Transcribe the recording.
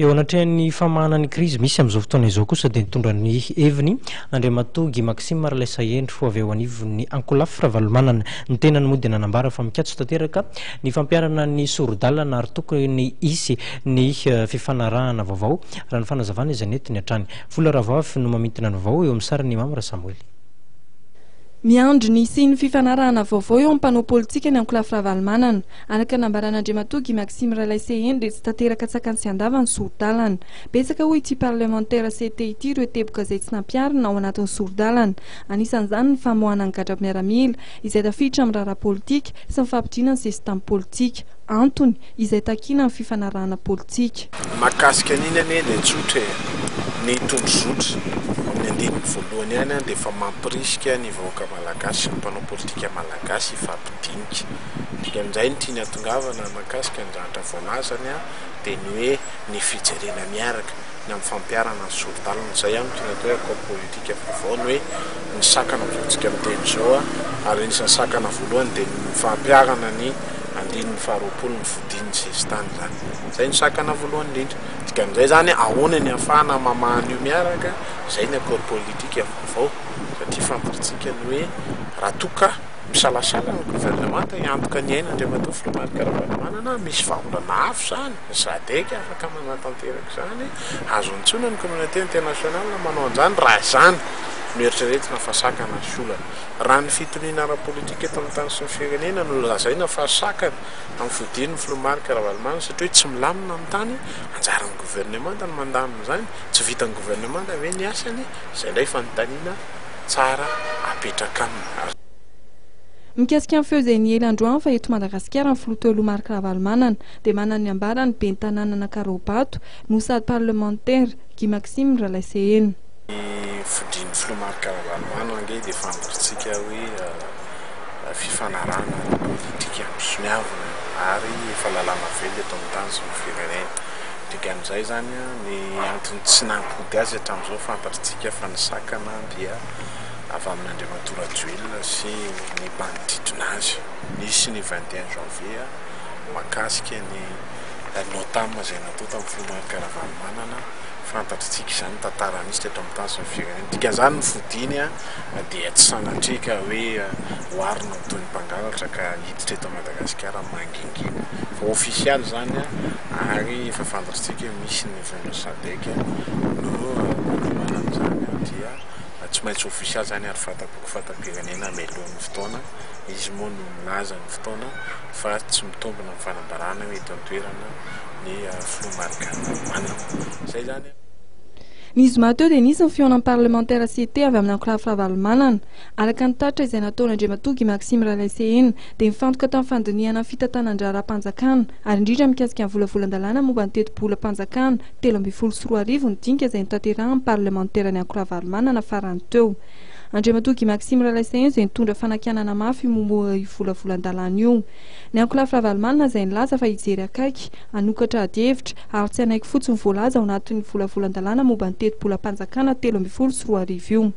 Eo anatrehan'ny famahanany krizy misy amin'izao fotoana izao kosa dia nitondra ny heviny Andriamatoa Guy Maxime Ralaissaendry avy eo anivon'ny Ankolafy Ravalomanana. Ny tenany moa dia nanambara fa mikatso tanteraka ny fampiarana ny sorodalana ary tokony hisy ny fifanarahana vaovao raha ny fanazavana izay nentiny hatrany. Vola Ravavy no mamintina ny vaovao eo amin'ny sarany Mamra Samuel. Miandry ny sy ny fifanarahana vaovao eo amin'ny mpanao politika ny Ankolafy Ravalomanana. Araka nambaran'Andriamatoa Guy Maxime Ralaissaendry tsy tanteraka tsakany sy andava ny sorodalana. Betsaka hoy ity parlementaire CT ity ireo teboka izay tsy nampiarina ao anatin'ny sorodalana. Anisan'izany ny famoahana ny gadra miaramila izay tafiditra amin'ny raharaha politika sy ny fampidriana ny sistema politika. Antony izay takiana ny fifanarahana politika. Mahakasika an'iny anie dia tsotra ny tondrozotra amin'ny andininy voalohany ihany dia efa mampirisika ny vahoaka malagasy sy ny mpanao politika malagasy ifampidinika. Dika amin'izay ny tiany atongavana mahakasika ny zavatra voalazany dia ny hoe ny fijerena miaraka ny amin'ny fampiarana ny sorodalana. Izay ihany tiany atao hoe accord politika vaovao ny hoe ny sakana voantsika miteny izao ary anisan'ny sakana voalohany dia ny fampiarana ny andininy faharoapolo ny fodiny sy tany zany. Izay ny sakana voalohany indrindra. Dika amin'izay zany ahoana ny ahafahana mamahana io miaraka, izay ny accord politika vaovao satria fantaritsika ny hoe raha toka misalasala ny gouvernemanta hiantoka ny aina Andriamatoa Filomarika Ravalomanana misy vahaolana afo zany zadeka afaka manatanteraka zany azo antsona ny communauté internationale manao an'izany raha zany mieritrretina fa sakana sy olana. Raha ny fitoniana ara-politika eto amin'ny tany sy ny firenena no lazaina fa sakana amin'ny fodian'ny Filomarika Ravalomanana satria tsy milamina amin'ny tany anjaran'ny gouvernemanta ny mandamina izany, tsy vitan'ny gouvernemanta hoe ny asany izay indray fanontaniana tsara apetraka aminy. Mikasika ny feo izay niely androany fa eto Madagasikara ny filoha teo Filomarika Ravalomanana dia manana ny ambarany ben'ny tanàna Karobato no sady parlementaire Guy Maxime Ralaissaendry. Fodin'ny Filomarika Ravalomanana ange dia fantaritsika hoe fifanarahana politika misoniavana ary fahalalana velona eto amin'ny tany sy ny firenena. Dika amin'izay zany ny antony tsy nampody azy hatramin'izao fantaritsika fa ny sakana dia avy amin'ny Andriamatoa Rajoelina sy ny manodidina azy. Nisy ny 21 janvier mahakasika ny notam izay natao tamin'ny Filomarika Ravalomanana fantaritsika izany tantara misy teto amin'ny tany sy ny firenena. Dika zany ny fodiny dia tsy sanatrika hoe hoarina toy ny mpangalatra ka hiditra eto Madagasikara mangingina. Fa ofisialy zany ary efa fantaritsika misy ny vondrony sadeka no manana zany dia tsy maintsy ofisialy zany ary fataboko fatam-pirenena melohan'ny fotoana. Izy moa no milaza ny fotoana fa tsy mitombina amin'ny fanambarana hoe eto an-toerana ny Filomarika Ravalomanana. Izay zany. Ny zoma teo dia nisy ny fihaonan'ny parlementaire CT avy amin'ny Ankolafy Ravalomanana. Araka ny tatra izay nataon'Andriamatoa Guy Maxime Ralaissaendry dia mifantoka tamin'ny fandiniana fitantanan-draharam-panjakana ary indrindra mikasika ny volavolan-dalàna momba ny teti-bola-panjakana 13 ny dinika izay notanterahan'ny parlementaire ny Ankolafy Ravalomanana farany teo. Andriamatoa Guy Maxime Ralaissaendry izay nitondra fanakianana mafy momba io volavolan-dalàna io. Ny Ankolafy Ravalomanana izay nilaza fa hijery akaiky hanokatra ady-hevitra ary tsy anaiky fotsiny voalaza ao anatin'ny volavolan-dalàna momba ny teti-bola-panjakana 13 io.